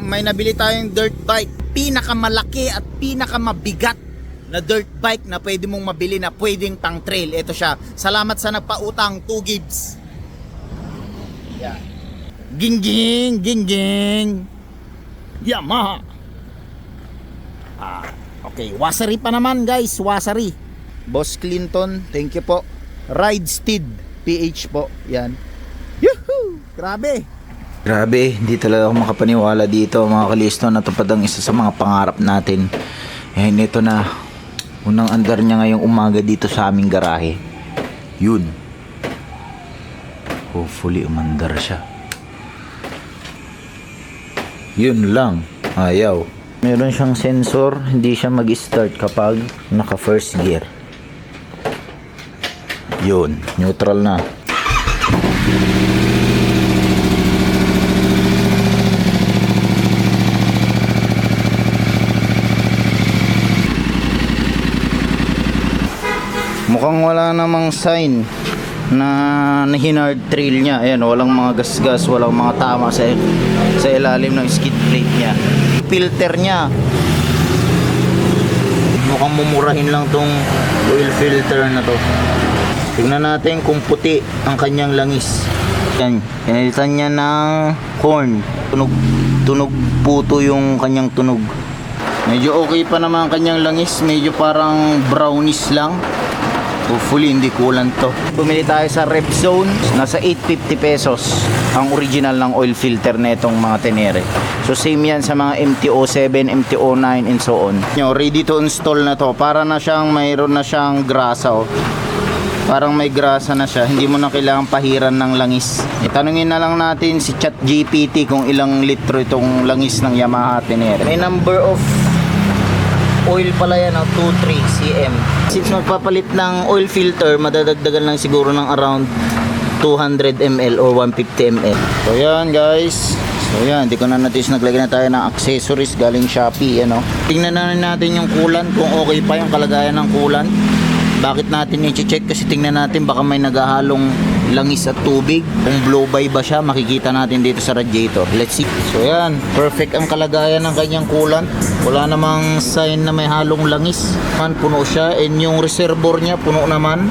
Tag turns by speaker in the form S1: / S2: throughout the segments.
S1: may nabili tayong dirt bike. Pinakamalaki at pinakamabigat na dirt bike na pwede mong mabili na pwedeng pang trail. Ito siya. Salamat sa nagpautang, 2 gigs. Yan. Gingging, gingging. Yamaha. Okay, wasari pa naman guys, wasari. Boss Clinton, thank you po. Ride Steed PH po. Yan. Yuhu! Grabe.
S2: Grabe, hindi talaga ako makapaniwala dito mga kalisto, natupad ang isa sa mga pangarap natin. Ngayon ito na, unang andar niya ngayong umaga dito sa aming garahe. Yun. Hopefully umandar siya. Yun lang, ayaw. Meron siyang sensor, hindi siya mag-start kapag naka first gear. Yun, neutral na. Mukhang wala namang sign na hinard trail niya. Ayan, walang mga gasgas, walang mga tama sa ilalim ng skid plate niya. Filter niya, mukhang mumurahin lang tong oil filter na to. Tingnan natin kung puti ang kanyang langis. Yan, pinalitan niya ng corn. Tunog puto yung kanyang tunog. Medyo okay pa naman ang kanyang langis, medyo parang brownish lang. Hopefully hindi kulang to. Bumili tayo sa Repzone, nasa 850 pesos ang original ng oil filter na itong mga Tenere. So same yan sa mga MTO7, MTO9 and so on. Ready to install na to. Para na siyang mayroon na siyang grasa. Oh. Parang may grasa na siya. Hindi mo na kailangan pahiran ng langis. Itanungin na lang natin si ChatGPT kung ilang litro itong langis ng Yamaha Tenere. May number of oil pala yan, 23 cm. Since magpapalit ng oil filter, madadagdagan lang siguro ng around 200 ml or 150 ml. So yan guys. So yan, hindi ko na notice, naglagay na tayo ng accessories galing Shopee. Ano? Tingnan na natin yung coolant, kung okay pa yung kalagayan ng coolant. Bakit natin i-check? Kasi tingnan natin baka may naghahalong langis at tubig. Kung blow by ba siya, makikita natin dito sa radiator. Let's see. So yan, perfect ang kalagayan ng kanyang coolant. Wala namang sign na may halong langis. Puno siya, and yung reservoir niya puno naman.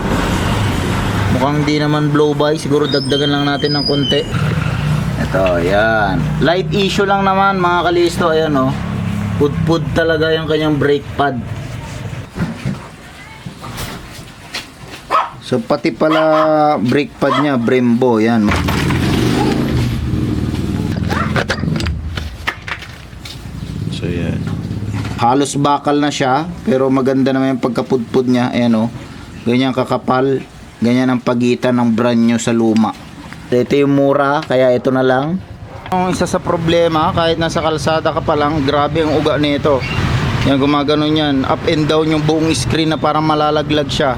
S2: Mukhang hindi naman blow by. Siguro dagdagan lang natin ng konti. Ito, yan. Light issue lang naman mga kalisto. Ayan o. Pud-pud talaga yung kanyang brake pad. So pati pala brake pad niya Brembo, yan. So yan. Halos bakal na siya, pero maganda naman yung pagkapudpud niya. Ayan oh. Ganyan kakapal, ganyan ang pagitan ng brand new sa luma. Ito yung mura, kaya ito na lang. Ang isa sa problema, kahit nasa kalsada ka pa lang, grabe ang uga nito. Yan, gumagano yan, up and down yung buong screen na parang malalaglag siya.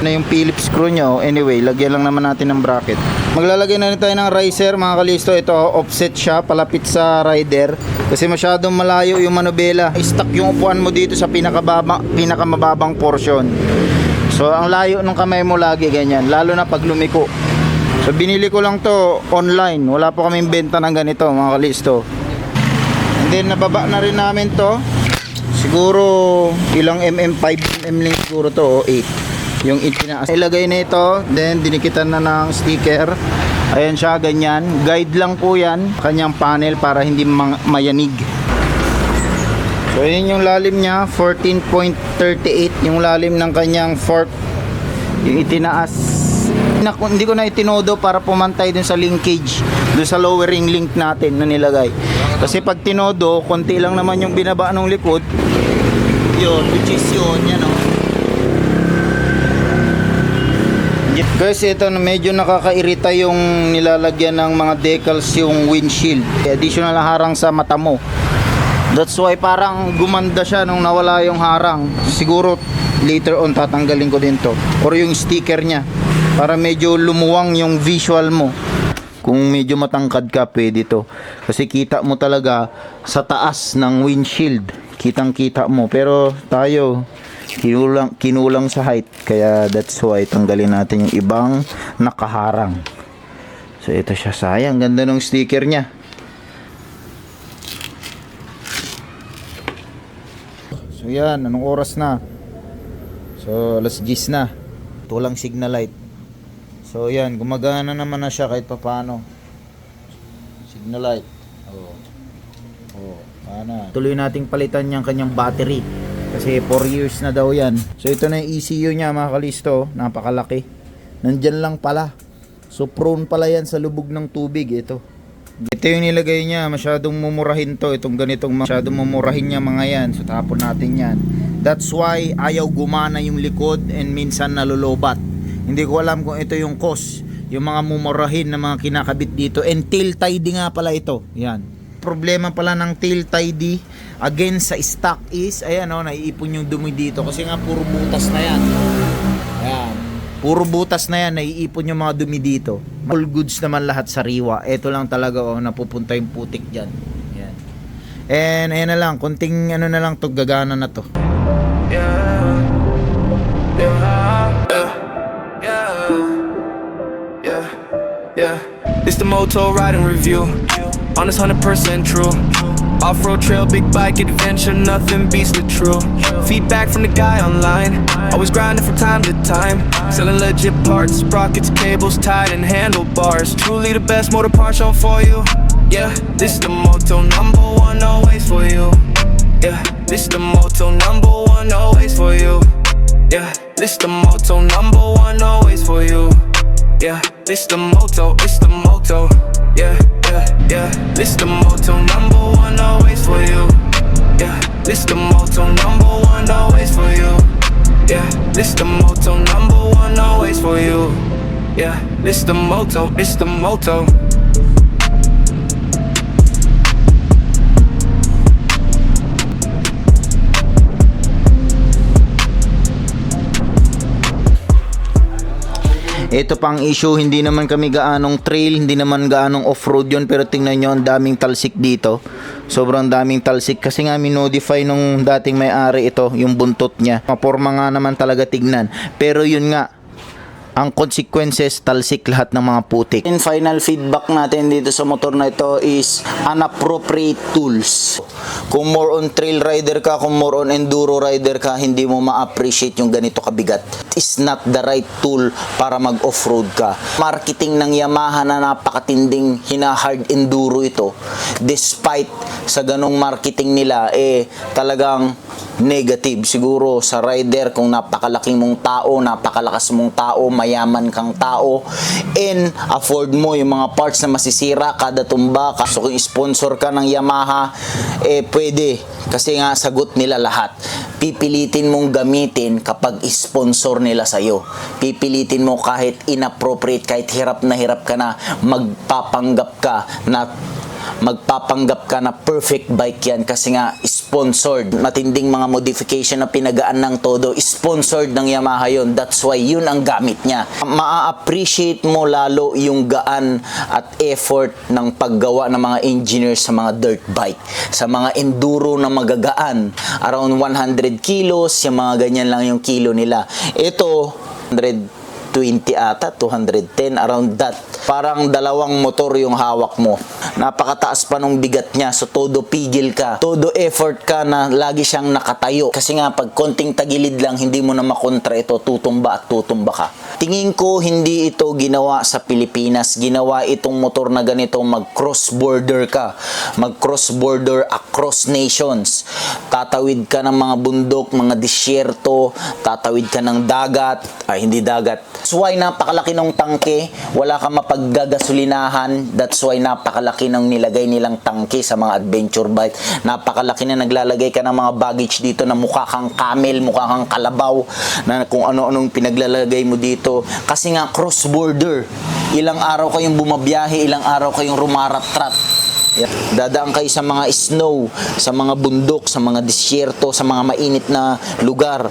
S2: Na yung Phillips screw nyo. Anyway, lagyan lang naman natin ng bracket. Maglalagay na rin tayo ng riser mga kalisto. Ito, offset siya, palapit sa rider. Kasi masyadong malayo yung manubela. Stuck yung upuan mo dito sa pinakamababang portion. So, ang layo ng kamay mo lagi ganyan. Lalo na pag lumiko. So, binili ko lang to online. Wala pa kaming benta ng ganito mga kalisto. And then, nababa na rin namin to. Siguro, ilang mm, 5 mm lang siguro to, o 8. Yung itinaas. Ilagay na ito, then dinikitan na ng sticker. Ayan siya, ganyan. Guide lang po yan, kanyang panel para hindi mayanig. So yun yung lalim niya, 14.38 yung lalim ng kanyang fork. Yung itinaas. Hindi ko na itinodo para pumantay dun sa linkage, dun sa lowering link natin na nilagay. Kasi pag tinodo, konti lang naman yung binaba ng likod. Yun, which is yun, yan o. Guys, ito medyo nakakairita yung nilalagyan ng mga decals yung windshield. Additional harang sa mata mo. That's why parang gumanda siya nung nawala yung harang. Siguro later on tatanggalin ko din to. Or yung sticker niya. Para medyo lumuwang yung visual mo. Kung medyo matangkad ka, pwede to. Kasi kita mo talaga sa taas ng windshield. Kitang kita mo. Pero tayo kinulang sa height, kaya that's why tanggalin natin yung ibang nakaharang. So ito siya, sayang, ganda ng sticker niya. So yan, anong oras na? So alas 10 na. Ito lang signal light. So yan, gumagana naman na siya kahit papaano. Signal light. Ana. Tuloy nating palitan yung kanyang battery. Kasi 4 years na daw yan. So ito na yung ECU niya mga kalisto. Napakalaki. Nandyan lang pala. So prone pala yan sa lubog ng tubig. Ito yung nilagay niya. Masyadong mumurahin to. Itong ganitong masyadong mumurahin niya mga yan. So tapon natin yan. That's why ayaw gumana yung likod and minsan nalolobat. Hindi ko alam kung ito yung cause. Yung mga mumurahin na mga kinakabit dito. And tail tidy nga pala ito. Yan. Problema pala ng tail tidy again sa stock is ayan o, naiipon yung dumi dito kasi nga puro butas na yan. Ayan, puro butas na yan, naiipon yung mga dumi dito. All goods naman lahat sariwa. Ito lang talaga o, napupunta yung putik dyan. Ayan. And ayan na lang, konting ano na lang to, gagana na to.
S3: Yeah, it's the Moto Riding Review. Honest, 100% true. Off-road trail, big bike adventure, nothing beats the true. Feedback from the guy online, always grinding from time to time. Selling legit parts, sprockets, cables, tied and handlebars. Truly the best motor parts show for you. Yeah, this the Moto #1, always for you. Yeah, this the Moto #1, always for you. Yeah, this the Moto #1, always for you. Yeah, this the Moto, it's the Moto. Yeah, yeah, yeah, this the Moto #1, always for you. Yeah, this the Moto #1, always for you. Yeah, this the Moto #1, always for you. Yeah, this the Moto, it's the Moto.
S2: Ito pang issue, hindi naman kami gaanong trail, hindi naman gaanong off-road yun, pero tingnan nyo, ang daming talsik dito. Sobrang daming talsik kasi nga minodify nung dating may-ari ito, yung buntot niya. Maporma nga naman talaga tignan. Pero yun nga, ang consequences, talsik lahat ng mga putik. And final feedback natin dito sa motor na ito is inappropriate tools. Kung more on trail rider ka, kung more on enduro rider ka, hindi mo ma-appreciate yung ganito kabigat. It is not the right tool para mag-off-road ka. Marketing ng Yamaha na napakatinding hina-hard enduro ito. Despite sa ganong marketing nila, talagang negative. Siguro sa rider, kung napakalaki mong tao, napakalakas mong tao, mayaman kang tao, and afford mo yung mga parts na masisira kada tumba. So kung sponsor ka ng Yamaha, pwede. Kasi nga sagot nila lahat. Pipilitin mong gamitin kapag sponsor nila sa'yo. Pipilitin mo kahit inappropriate, kahit hirap ka na, magpapanggap ka na perfect bike yan kasi nga sponsored. Matinding mga modification na pinagaan ng todo, sponsored ng Yamaha yun. That's why yun ang gamit niya. Ma-appreciate mo lalo yung gaan at effort ng paggawa ng mga engineers sa mga dirt bike, sa mga enduro na magagaan. Around 100 kilos, yung mga ganyan lang yung kilo nila. Ito, 120 ata, 210, around that. Parang dalawang motor yung hawak mo. Napakataas pa nung bigat niya. So todo pigil ka. Todo effort ka na lagi siyang nakatayo. Kasi nga pag konting tagilid lang, hindi mo na makontra ito, tutumba at tutumba ka. Tingin ko hindi ito ginawa sa Pilipinas. Ginawa itong motor na ganito mag-cross border ka. Mag-cross border across nations. Tatawid ka ng mga bundok, mga disyerto, tatawid ka ng dagat, hindi dagat. That's why napakalaki ng tangke, wala ka mapaggagasolinahan. That's why napakalaki ng nilagay nilang tangke sa mga adventure bike. Napakalaki na naglalagay ka ng mga baggage dito na mukha kang camel, mukha kang kalabaw, na kung ano-anong pinaglalagay mo dito. Kasi nga cross border. Ilang araw kayong bumabiyahe, ilang araw kayong rumarat-rat. Dadaan kayo sa mga snow, sa mga bundok, sa mga disyerto, sa mga mainit na lugar.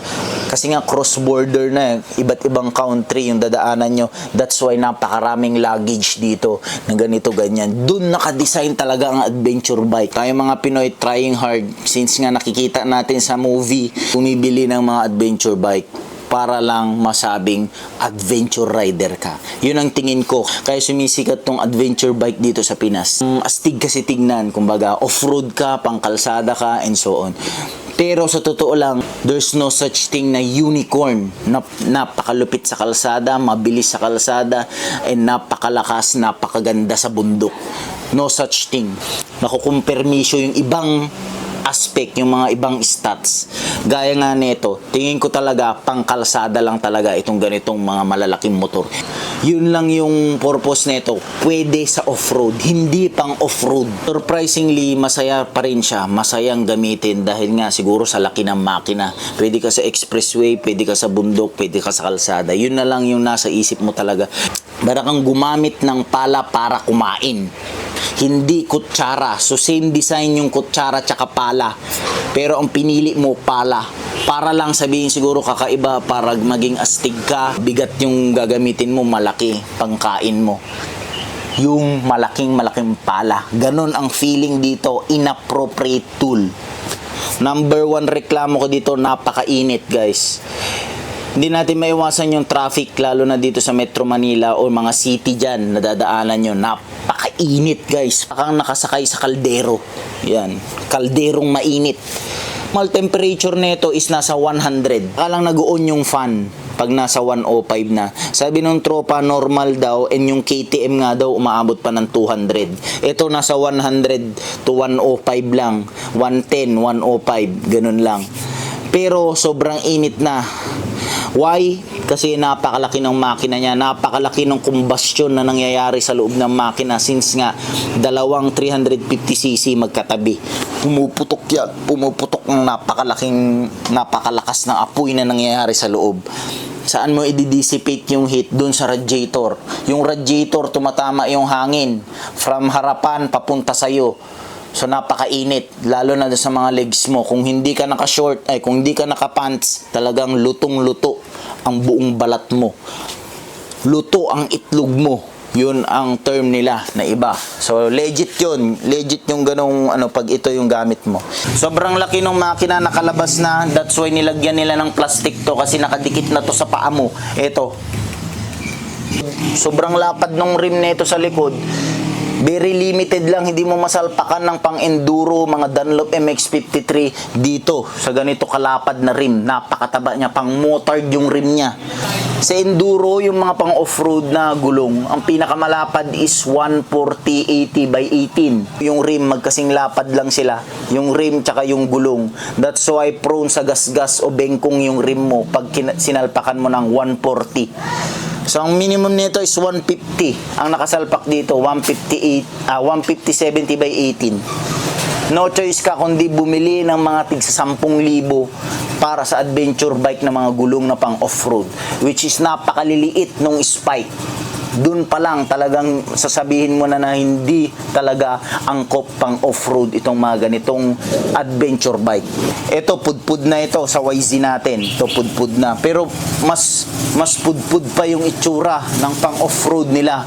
S2: Kasi nga cross border na, iba't ibang country yung dadaanan nyo. That's why napakaraming luggage dito na ganito ganyan. Doon nakadesign talaga ang adventure bike. Tayo mga Pinoy trying hard since nga nakikita natin sa movie bumibili ng mga adventure bike. para lang masabing adventure rider ka. Yun ang tingin ko. Kaya sumisikat tong adventure bike dito sa Pinas. Astig kasi tignan. Kumbaga, off-road ka, pangkalsada ka, and so on. Pero sa totoo lang, there's no such thing na unicorn. Napakalupit sa kalsada, mabilis sa kalsada, and napakalakas, napakaganda sa bundok. No such thing. Nakukumpermisyo yung ibang aspect, yung mga ibang stats. Gaya nga nito, tingin ko talaga pangkalsada lang talaga itong ganitong mga malalaking motor. Yun lang yung purpose nito. Pwede sa off-road, hindi pang off-road. Surprisingly, masaya pa rin siya. Masayang gamitin dahil nga siguro sa laki ng makina. Pwede ka sa expressway, pwede ka sa bundok, pwede ka sa kalsada. Yun na lang yung nasa isip mo talaga. Para kang gumamit ng pala para kumain. Hindi kutsara. So same design yung kutsara tsaka pala. Pero ang pinili mo pala. Para lang sabihin siguro kakaiba, para maging astig ka. Bigat yung gagamitin mo, malaki pangkain mo. Yung malaking pala. Ganon ang feeling dito, inappropriate tool. Number 1 reklamo ko dito, napakainit guys. Hindi natin maiwasan yung traffic, lalo na dito sa Metro Manila o mga city dyan, nadadaanan nyo. Napakainit guys. Parang nakasakay sa kaldero. Yan, kalderong mainit. Normal temperature nito is nasa 100. Kalang nag-on yung fan pag nasa 105 na. Sabi nung tropa, normal daw, and yung KTM nga daw umaabot pa ng 200. Ito nasa 100 to 105 lang. 110, 105, ganun lang. Pero sobrang init na. Why? Kasi napakalaki ng makina niya, napakalaki ng combustion na nangyayari sa loob ng makina, since nga dalawang 350cc magkatabi. Pumuputok ng napakalakas ng apoy na nangyayari sa loob. Saan mo i-dissipate yung heat? Dun sa radiator. Yung radiator, tumatama yung hangin from harapan papunta sa'yo. So napakainit, lalo na sa mga legs mo. Kung hindi ka naka-short, kung hindi ka naka-pants, talagang lutong-luto ang buong balat mo. Luto ang itlog mo. Yun ang term nila na iba. So legit yun. Legit yung ganong pag ito yung gamit mo. Sobrang laki ng makina, nakalabas na. That's why nilagyan nila ng plastic to, kasi nakadikit na to sa paa mo. Ito. Sobrang lapad ng rim nito sa likod. Very limited lang, hindi mo masalpakan ng pang-enduro, mga Dunlop MX-53 dito sa ganito kalapad na rim. Napakataba niya, pang motard yung rim niya. Sa enduro, yung mga pang off-road na gulong, ang pinakamalapad is 140/80 by 18. Yung rim, magkasing lapad lang sila. Yung rim tsaka yung gulong. That's why prone sa gasgas o bengkong yung rim mo pag sinalpakan mo ng 140. So ang minimum nito is 150. Ang nakasalpak dito 150/70 by 18. No choice ka kundi bumili ng mga tigsa 10,000 para sa adventure bike na mga gulong na pang off-road, which is napakaliliit nung spike. Doon pa lang talagang sasabihin mo na hindi talaga angkop pang off-road itong mga ganitong adventure bike. Ito pudpud na ito sa YZ natin. Ito pudpud na. Pero mas pudpud pa yung itsura ng pang off-road nila,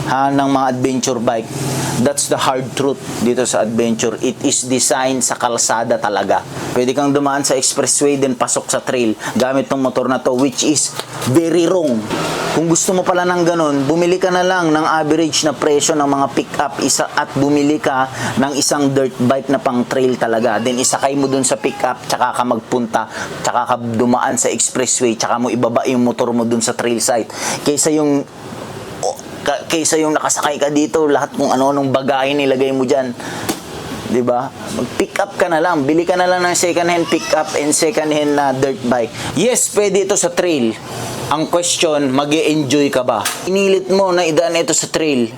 S2: ng mga adventure bike. That's the hard truth dito sa adventure. It is designed sa kalsada talaga. Pwede kang dumaan sa expressway din pasok sa trail gamit tong motor na to, which is very wrong. Kung gusto mo pala ng ganun, bumili ka na lang ng average na presyo ng mga pick-up at bumili ka ng isang dirt bike na pang trail talaga. Then isakay mo dun sa pick-up, tsaka ka magpunta, tsaka ka dumaan sa expressway, tsaka mo ibaba yung motor mo dun sa trail site. Kaysa yung nakasakay ka dito, lahat kung ano-anong bagay nilagay mo dyan. Diba? Mag-pick up ka na lang. Bili ka na lang ng second hand pick up and second hand na dirt bike. Yes, pwede ito sa trail. Ang question, mag-e-enjoy ka ba? Inilit mo na idaan ito sa trail.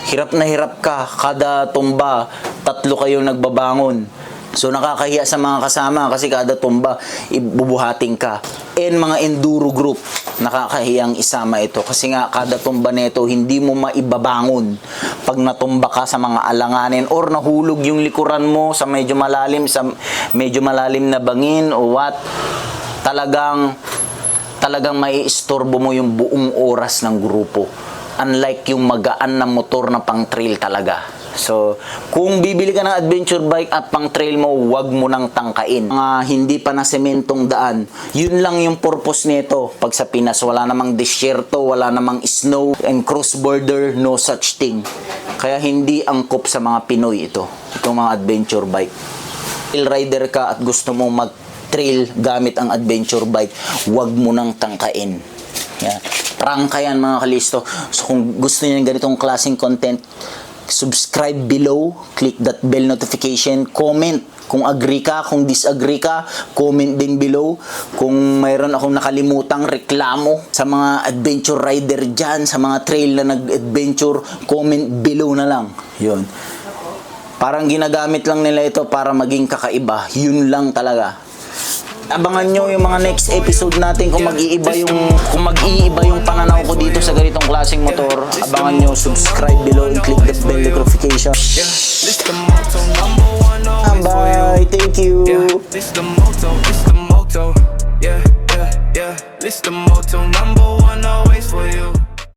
S2: Hirap na hirap ka. Kada tumba, 3 kayo nagbabangon. So nakakahiya sa mga kasama kasi kada tumba, ibubuhating ka. And mga enduro group, nakakahiyang isama ito kasi nga kada tumba nito hindi mo maibabangon pag natumba ka sa mga alanganin or nahulog yung likuran mo sa medyo malalim na bangin o what, talagang maiistorbo mo yung buong oras ng grupo, unlike yung magaan na motor na pang trail talaga. So, kung bibili ka ng adventure bike at pang trail mo, wag mo nang tangkain. Mga hindi pa na sementong daan, yun lang yung purpose nito. Pag sa Pinas, wala namang disyerto, wala namang snow, and cross border, no such thing. Kaya hindi angkop sa mga Pinoy ito. Itong mga adventure bike. Trail rider ka at gusto mong mag-trail gamit ang adventure bike, wag mo nang tangkain. Yan. Prangka yan mga kalisto. So kung gusto niyo ng ganitong klaseng content, subscribe below, click that bell notification, comment kung agree ka, kung disagree ka, comment din below. Kung mayroon akong nakalimutang reklamo sa mga adventure rider dyan, sa mga trail na nag-adventure, comment below na lang. Yun. Parang ginagamit lang nila ito para maging kakaiba. Yun lang talaga. Abangan nyo yung mga next episode natin kung mag-iiba yung pananaw ko dito sa ganitong klaseng motor. Abangan nyo, subscribe below and click the bell notification.
S3: This the motto, number one always for you.
S2: Bye, thank you.
S3: Yeah, this the motto, this the motto. Yeah, yeah, yeah. This the motto, number